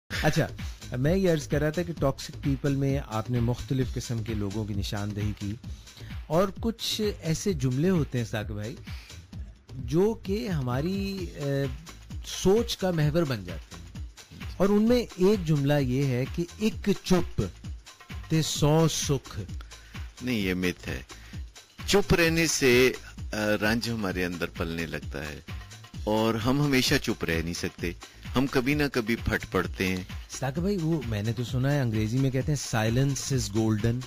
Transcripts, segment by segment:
اچھا، میں یہ عرض کر رہا تھا کہ ٹاکسک پیپل میں آپ نے مختلف قسم کے لوگوں کی نشاندہی کی، اور کچھ ایسے جملے ہوتے ہیں ثاقب بھائی جو کہ ہماری سوچ کا محور بن جاتے ہیں، اور ان میں ایک جملہ یہ ہے کہ ایک چپ تے 100 سکھ. نہیں، یہ میتھ ہے. چپ رہنے سے رنج ہمارے اندر پلنے لگتا ہے، اور ہم ہمیشہ چپ رہ نہیں سکتے، ہم کبھی نہ کبھی پھٹ پڑتے ہیں. ثاقب بھائی، وہ میں نے تو سنا ہے انگریزی میں کہتے ہیں سائلنس از گولڈن.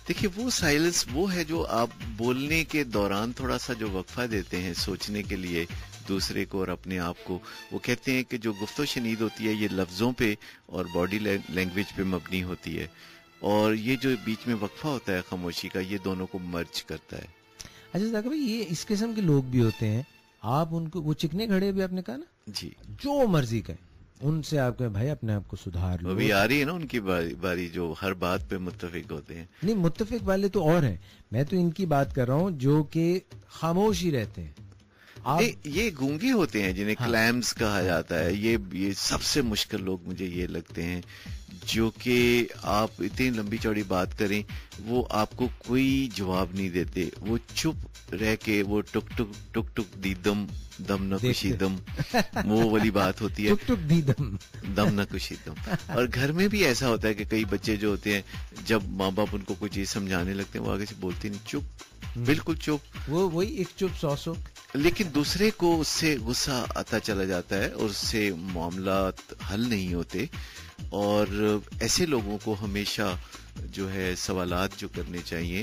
دیکھیے، وہ سائلنس وہ ہے جو آپ بولنے کے دوران تھوڑا سا جو وقفہ دیتے ہیں سوچنے کے لیے دوسرے کو اور اپنے آپ کو. وہ کہتے ہیں کہ جو گفت و شنید ہوتی ہے یہ لفظوں پہ اور باڈی لینگویج پہ مبنی ہوتی ہے، اور یہ جو بیچ میں وقفہ ہوتا ہے خاموشی کا، یہ دونوں کو مرج کرتا ہے. اچھا ثاقب بھائی، یہ اس قسم کے لوگ بھی ہوتے ہیں، آپ ان کو، وہ چکنے گھڑے بھی آپ نے کہا نا جی، جو مرضی کہیں، ان سے آپ کہیں بھائی اپنے آپ کو سدھار لو. ابھی آ رہی ہے نا ان کی باری جو ہر بات پہ متفق ہوتے ہیں. نہیں، متفق والے تو اور ہیں، میں تو ان کی بات کر رہا ہوں جو کہ خاموش ہی رہتے ہیں. یہ گونگے ہوتے ہیں جنہیں کلیمز کہا جاتا ہے. یہ سب سے مشکل لوگ مجھے یہ لگتے ہیں، جو کہ آپ اتنی لمبی چوڑی بات کریں وہ آپ کو کوئی جواب نہیں دیتے، وہ چپ رہ کے وہ ٹک ٹک ٹک ٹک دی دم دم نہ کشی دم، وہ والی بات ہوتی ہے، ٹک ٹک دی دم دم نہ کشی دم. اور گھر میں بھی ایسا ہوتا ہے کہ کئی بچے جو ہوتے ہیں جب ماں باپ ان کو کوئی چیز سمجھانے لگتے ہیں وہ آگے سے بولتے نہیں، چپ، بالکل چپ. وہی ایک چپ 100 سکھ. لیکن دوسرے کو اس سے غصہ آتا چلا جاتا ہے اور اس سے معاملات حل نہیں ہوتے. اور ایسے لوگوں کو ہمیشہ جو ہے سوالات جو کرنے چاہیے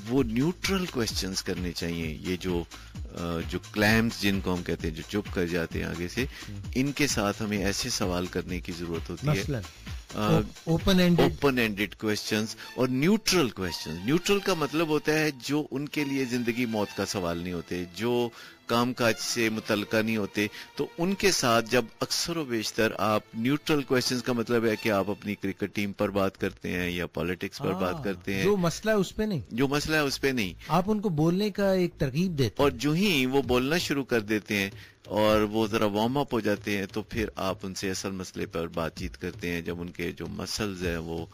وہ نیوٹرل کویسچنز کرنے چاہیے. یہ جو کلیمز جن کو ہم کہتے ہیں جو چپ کر جاتے ہیں آگے سے، ان کے ساتھ ہمیں ایسے سوال کرنے کی ضرورت ہوتی ہے، اوپن اینڈڈ کویسچنز اور نیوٹرل کویسچنز. نیوٹرل کا مطلب ہوتا ہے جو ان کے لیے زندگی موت کا سوال نہیں ہوتے، جو کام کاج سے متعلقہ نہیں ہوتے. تو ان کے ساتھ جب اکثر و بیشتر آپ نیوٹرل کویسچنز کا مطلب ہے کہ آپ اپنی کرکٹ ٹیم پر بات کرتے ہیں یا پالیٹکس پر بات کرتے ہیں، جو مسئلہ ہے اس پہ نہیں، آپ ان کو بولنے کا ایک ترغیب دیتے ہیں، اور جو ہی وہ بولنا شروع کر دیتے ہیں اور وہ ذرا وارم اپ ہو جاتے ہیں تو پھر آپ ان سے اصل مسئلے پر بات چیت کرتے ہیں. جب ان کے جو مسلز ہیں وہ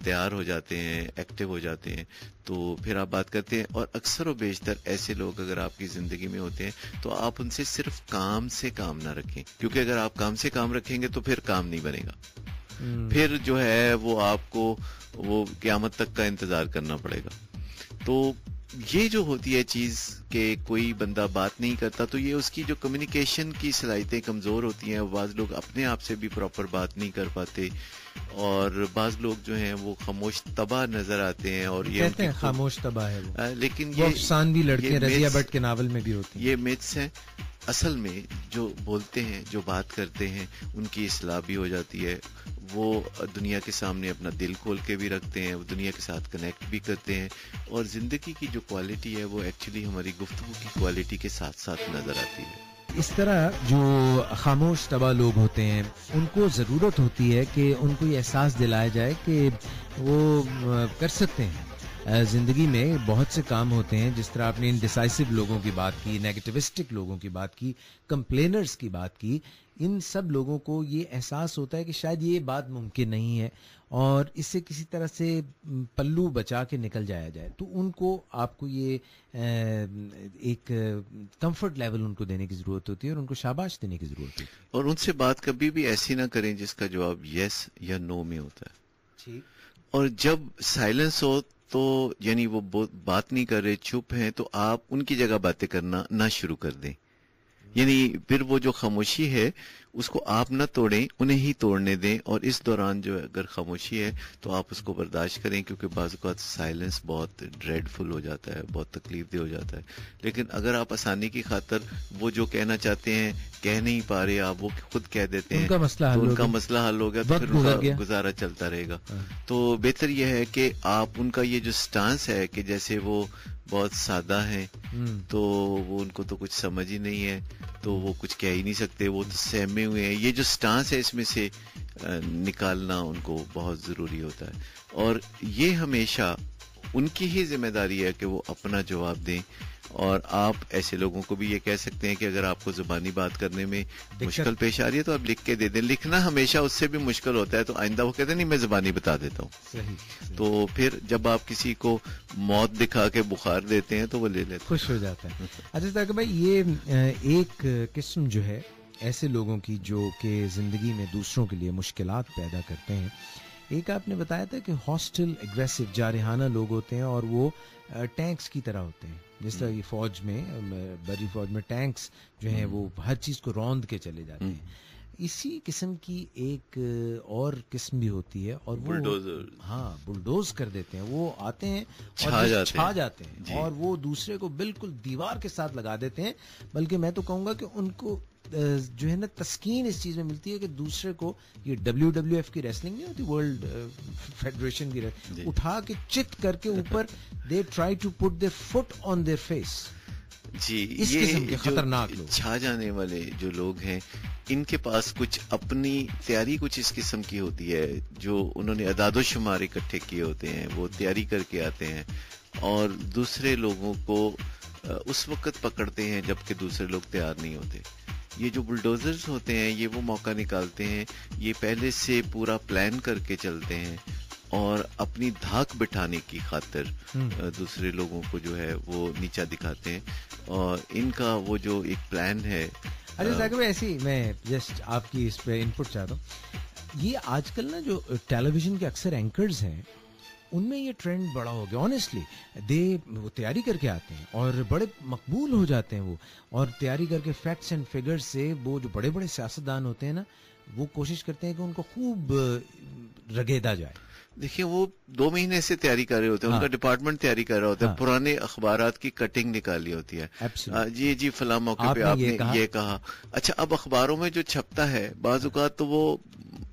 تیار ہو جاتے ہیں، ایکٹیو ہو جاتے ہیں، تو پھر آپ بات کرتے ہیں. اور اکثر و بیشتر ایسے لوگ اگر آپ کی زندگی میں ہوتے ہیں تو آپ ان سے صرف کام سے کام نہ رکھیں، کیونکہ اگر آپ کام سے کام رکھیں گے تو پھر کام نہیں بنے گا. پھر جو ہے وہ آپ کو وہ قیامت تک کا انتظار کرنا پڑے گا. تو یہ جو ہوتی ہے چیز کہ کوئی بندہ بات نہیں کرتا تو یہ اس کی جو کمیونیکیشن کی صلاحیتیں کمزور ہوتی ہیں. بعض لوگ اپنے آپ سے بھی پراپر بات نہیں کر پاتے، اور بعض لوگ جو ہیں وہ خاموش طبع نظر آتے ہیں. اور یہ کہتے ہیں خاموش طبع ہے وہ، لیکن یہ افسان بھی لڑکے رضیہ بٹ کے ناول میں بھی ہوتے ہیں. یہ میتھس ہیں. اصل میں جو بولتے ہیں، جو بات کرتے ہیں، ان کی اصلاح بھی ہو جاتی ہے. وہ دنیا کے سامنے اپنا دل کھول کے بھی رکھتے ہیں، وہ دنیا کے ساتھ کنیکٹ بھی کرتے ہیں، اور زندگی کی جو کوالٹی ہے وہ ایکچولی ہماری گفتگو کی کوالٹی کے ساتھ ساتھ نظر آتی ہے. اس طرح جو خاموش طبع لوگ ہوتے ہیں ان کو ضرورت ہوتی ہے کہ ان کو یہ احساس دلایا جائے کہ وہ کر سکتے ہیں. زندگی میں بہت سے کام ہوتے ہیں، جس طرح آپ نے انڈیسائسو لوگوں کی بات کی، نیگیٹوسٹک لوگوں کی بات کی، کمپلینرز کی بات کی. ان سب لوگوں کو یہ احساس ہوتا ہے کہ شاید یہ بات ممکن نہیں ہے اور اس سے کسی طرح سے پلو بچا کے نکل جایا جائے. تو ان کو آپ کو یہ ایک کمفرٹ لیول ان کو دینے کی ضرورت ہوتی ہے اور ان کو شاباش دینے کی ضرورت ہوتی ہے. اور ان سے بات کبھی بھی ایسی نہ کریں جس کا جواب یس یا نو میں ہوتا ہے. ٹھیک. اور جب سائلنس ہو تو یعنی وہ بات نہیں کر رہے، چپ ہیں، تو آپ ان کی جگہ باتیں کرنا نہ شروع کر دیں. یعنی پھر وہ جو خاموشی ہے اس کو آپ نہ توڑیں، انہیں ہی توڑنے دیں. اور اس دوران جو اگر خاموشی ہے تو آپ اس کو برداشت کریں، کیونکہ بعض اوقات سائلنس بہت ڈریڈ فل ہو جاتا ہے، بہت تکلیف دہ ہو جاتا ہے. لیکن اگر آپ آسانی کی خاطر وہ جو کہنا چاہتے ہیں کہہ نہیں پا رہے، آپ وہ خود کہہ دیتے ہیں، ان کا مسئلہ حل ہو گیا، تو پھر گزارا چلتا رہے گا. تو بہتر یہ ہے کہ آپ ان کا یہ جو سٹانس ہے کہ جیسے وہ بہت سادہ ہیں تو وہ ان کو تو کچھ سمجھ ہی نہیں ہے تو وہ کچھ کہہ ہی نہیں سکتے، وہ تو سہمے ہوئے ہیں، یہ جو سٹانس ہے اس میں سے نکالنا ان کو بہت ضروری ہوتا ہے. اور یہ ہمیشہ ان کی ہی ذمہ داری ہے کہ وہ اپنا جواب دیں. اور آپ ایسے لوگوں کو بھی یہ کہہ سکتے ہیں کہ اگر آپ کو زبانی بات کرنے میں مشکل پیش آ رہی ہے تو آپ لکھ کے دے دیں. لکھنا ہمیشہ اس سے بھی مشکل ہوتا ہے تو آئندہ وہ کہتے ہیں نہیں میں زبانی بتا دیتا ہوں. صحیح. تو پھر جب آپ کسی کو موت دکھا کے بخار دیتے ہیں تو وہ لے لیتے خوش ہو جاتا ہے. اچھا طاہر بھائی یہ ایک قسم جو ہے ایسے لوگوں کی جو کہ زندگی میں دوسروں کے لیے مشکلات پیدا کرتے ہیں. ایک آپ نے بتایا تھا کہ ہاسٹل ایگریسو جارحانہ لوگ ہوتے ہیں اور وہ ٹینکس کی طرح ہوتے ہیں. جس طرح یہ فوج میں بری فوج میں ٹینکس جو ہیں وہ ہر چیز کو روند کے چلے جاتے ہیں. اسی قسم کی ایک اور قسم بھی ہوتی ہے اور وہ بلڈوز کر دیتے ہیں. وہ آتے ہیں اور چھا جاتے ہیں اور وہ دوسرے کو بالکل دیوار کے ساتھ لگا دیتے ہیں. بلکہ میں تو کہوں گا کہ ان کو جو ہے نا تسکین اس چیز میں ملتی ہے کہ دوسرے کو یہ WWF کی ریسلنگ نہیں ہوتی ورلڈ فیڈریشن کی اٹھا کے چت کر کے اوپر they try to put their foot on their face. جی اس قسم کے خطرناک لوگ چھا جانے والے جو لوگ ہیں ان کے پاس کچھ اپنی تیاری کچھ اس قسم کی ہوتی ہے جو انہوں نے اعداد و شمار اکٹھے کیے ہوتے ہیں. وہ تیاری کر کے آتے ہیں اور دوسرے لوگوں کو اس وقت پکڑتے ہیں جبکہ دوسرے لوگ تیار نہیں ہوتے. یہ جو بلڈوزرز ہوتے ہیں یہ وہ موقع نکالتے ہیں, یہ پہلے سے پورا پلان کر کے چلتے ہیں اور اپنی دھاک بٹھانے کی خاطر دوسرے لوگوں کو جو ہے وہ نیچا دکھاتے ہیں. اور ان کا وہ جو ایک پلان ہے. اچھا ذاکر بھائی ایسی میں جسٹ آپ کی اس پہ انپٹ چاہتا ہوں. یہ آج کل نا جو ٹیلی ویژن کے اکثر اینکرز ہیں ان میں یہ ٹرینڈ بڑا ہو گیا. آنیسٹلی وہ تیاری کر کے آتے ہیں اور بڑے مقبول ہو جاتے ہیں وہ, اور تیاری کر کے فیکٹس اینڈ فگرز سے وہ جو بڑے بڑے سیاستدان ہوتے ہیں نا وہ کوشش کرتے ہیں کہ ان کو خوب رگیدا جائے. دیکھیں وہ 2 مہینے سے تیاری کر رہے ہوتے ہیں, ان کا ڈپارٹمنٹ تیاری کر رہا ہوتا ہے, پرانے اخبارات کی کٹنگ نکالی ہوتی ہے. جی فلاں موقع پہ آپ نے یہ کہا. اچھا اب اخباروں میں جو چھپتا ہے بعض اوقات تو وہ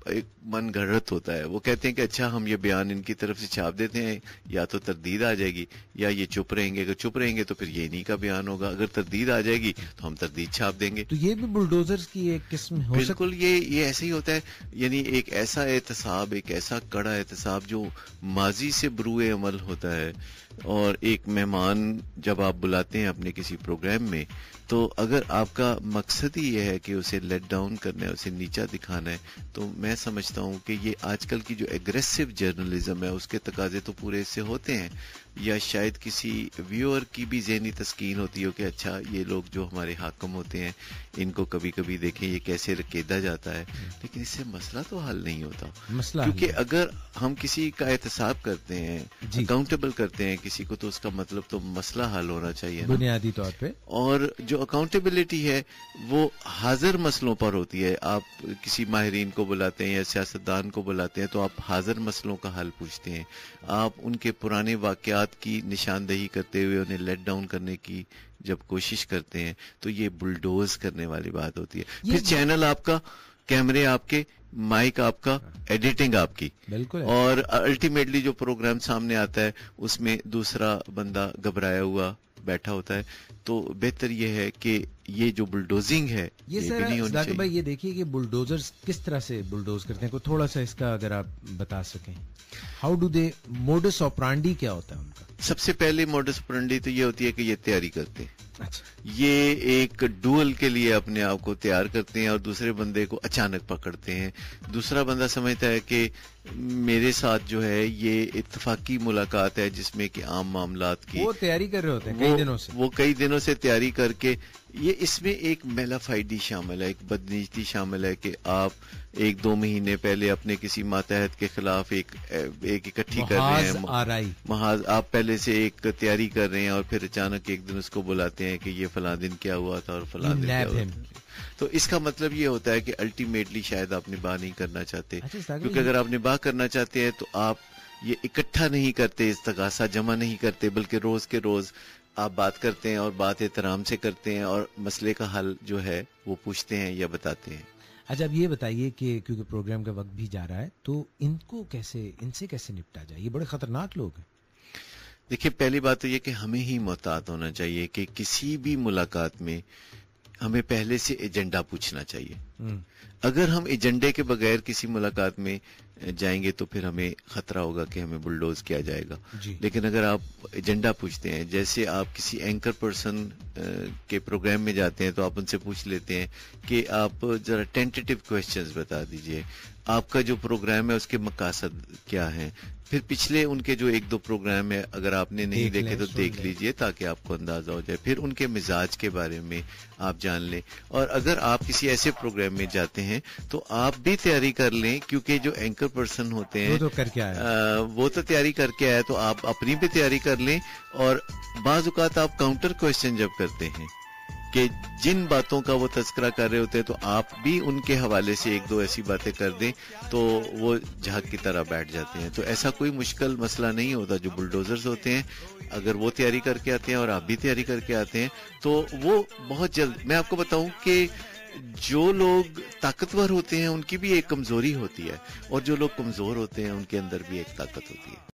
ایک من گھڑت ہوتا ہے. وہ کہتے ہیں کہ اچھا ہم یہ بیان ان کی طرف سے چھاپ دیتے ہیں, یا تو تردید آ جائے گی یا یہ چپ رہیں گے. اگر چپ رہیں گے تو پھر یہ انہی کا بیان ہوگا, اگر تردید آ جائے گی تو ہم تردید چھاپ دیں گے. تو یہ بھی بلڈوزرز کی ایک قسم ہو سکتی. بالکل یہ ایسے ہی ہوتا ہے. یعنی ایک ایسا احتساب, ایک ایسا کڑا احتساب جو ماضی سے بروئے عمل ہوتا ہے. اور ایک مہمان جب آپ بلاتے ہیں اپنے کسی پروگرام میں تو اگر آپ کا مقصد ہی یہ ہے کہ اسے لیٹ ڈاؤن کرنا ہے, اسے نیچا دکھانا ہے, تو میں سمجھتا ہوں کہ یہ آج کل کی جو ایگریسو جرنلزم ہے اس کے تقاضے تو پورے سے ہوتے ہیں. یا شاید کسی ویور کی بھی ذہنی تسکین ہوتی ہو کہ اچھا یہ لوگ جو ہمارے حاکم ہوتے ہیں ان کو کبھی کبھی دیکھیں یہ کیسے رکیدا جاتا ہے. لیکن اس سے مسئلہ تو حل نہیں ہوتا, کیونکہ اگر ہم کسی کا احتساب کرتے ہیں, اکاؤنٹیبل کرتے ہیں کسی کو, تو اس کا مطلب تو مسئلہ حل ہونا چاہیے بنیادی طور پہ. اور جو اکاؤنٹیبلٹی ہے وہ حاضر مسئلوں پر ہوتی ہے. آپ کسی ماہرین کو بلاتے ہیں یا سیاستدان کو بلاتے ہیں تو آپ حاضر مسئلوں کا حل پوچھتے ہیں. آپ ان کے پرانے واقعات کی نشاندہی کرتے ہوئے انہیں لیٹ ڈاؤن کرنے کی جب کوشش کرتے ہیں تو یہ بلڈوز کرنے والی بات ہوتی ہے. پھر چینل آپ کا, کیمرے آپ کے, مائک آپ کا, ایڈیٹنگ آپ کی, بالکل. اور الٹیمیٹلی جو پروگرام سامنے آتا ہے اس میں دوسرا بندہ گھبرایا ہوا بیٹھا ہوتا ہے. تو بہتر یہ ہے کہ یہ جو بلڈوزنگ ہے یہ سر ذاکر بھائی یہ دیکھیے کہ بلڈوزرز کس طرح سے بلڈوز کرتے ہیں, کوئی تھوڑا سا اس کا اگر آپ بتا سکیں. ہاؤ ڈو دے, موڈس آپرانڈی کیا ہوتا ہے ان کا؟ سب سے پہلے موڈس آپرانڈی تو یہ ہوتی ہے کہ یہ تیاری کرتے ہیں. یہ ایک ڈوئل کے لیے اپنے آپ کو تیار کرتے ہیں اور دوسرے بندے کو اچانک پکڑتے ہیں. دوسرا بندہ سمجھتا ہے کہ میرے ساتھ جو ہے یہ اتفاقی ملاقات ہے جس میں کہ عام معاملات کی وہ تیاری کر رہے ہوتے ہیں کئی دنوں سے. وہ کئی دنوں سے تیاری کر کے, یہ اس میں ایک میلا فائڈی شامل ہے, ایک بدنیتی شامل ہے کہ آپ 1-2 مہینے پہلے اپنے کسی ماتحت کے خلاف ایک اکٹھی کر رہے ہیں, محاذ آپ پہلے سے ایک تیاری کر رہے ہیں اور پھر اچانک ایک دن اس کو بلاتے ہیں کہ یہ فلاں دن کیا ہوا تھا اور فلاں دن کیا ہوا تھا. تو اس کا مطلب یہ ہوتا ہے کہ الٹیمیٹلی شاید آپ نباہ نہیں کرنا چاہتے, کیونکہ اگر آپ نباہ کرنا چاہتے ہیں تو آپ یہ اکٹھا نہیں کرتے, استغاثہ جمع نہیں کرتے, بلکہ روز کے روز آپ بات کرتے ہیں اور بات احترام سے کرتے ہیں اور مسئلے کا حل جو ہے وہ پوچھتے ہیں یا بتاتے ہیں. اچھا اب یہ بتائیے کہ کیونکہ پروگرام کا وقت بھی جا رہا ہے تو ان سے کیسے نپٹا جائے؟ یہ بڑے خطرناک لوگ ہیں. دیکھیے پہلی بات تو یہ کہ ہمیں ہی محتاط ہونا چاہیے کہ کسی بھی ملاقات میں ہمیں پہلے سے ایجنڈا پوچھنا چاہیے. اگر ہم ایجنڈے کے بغیر کسی ملاقات میں جائیں گے تو پھر ہمیں خطرہ ہوگا کہ ہمیں بلڈوز کیا جائے گا. لیکن اگر آپ ایجنڈا پوچھتے ہیں، جیسے آپ کسی اینکر پرسن کے پروگرام میں جاتے ہیں تو آپ ان سے پوچھ لیتے ہیں کہ آپ ذرا ٹینٹیٹیو کویسچنز بتا دیجئے، آپ کا جو پروگرام ہے اس کے مقاصد کیا ہیں. پھر پچھلے ان کے جو 1-2 پروگرام ہے اگر آپ نے نہیں دیکھے تو دیکھ لیجئے تاکہ آپ کو اندازہ ہو جائے. پھر ان کے مزاج کے بارے میں آپ جان لیں. اور اگر آپ کسی ایسے پروگرام میں جاتے ہیں تو آپ بھی تیاری کر لیں، کیونکہ جو اینکر پرسن ہوتے ہیں وہ تو تیاری کر کے آئے، تو آپ اپنی بھی تیاری کر لیں. اور بعض اوقات آپ کاؤنٹر کویسچن جب کرتے ہیں کہ جن باتوں کا وہ تذکرہ کر رہے ہوتے ہیں تو آپ بھی ان کے حوالے سے 1-2 ایسی باتیں کر دیں تو وہ جھاگ کی طرح بیٹھ جاتے ہیں. تو ایسا کوئی مشکل مسئلہ نہیں ہوتا. جو بلڈوزرز ہوتے ہیں اگر وہ تیاری کر کے آتے ہیں اور آپ بھی تیاری کر کے آتے ہیں تو وہ بہت جلد، میں آپ کو بتاؤں کہ جو لوگ طاقتور ہوتے ہیں ان کی بھی ایک کمزوری ہوتی ہے، اور جو لوگ کمزور ہوتے ہیں ان کے اندر بھی ایک طاقت ہوتی ہے.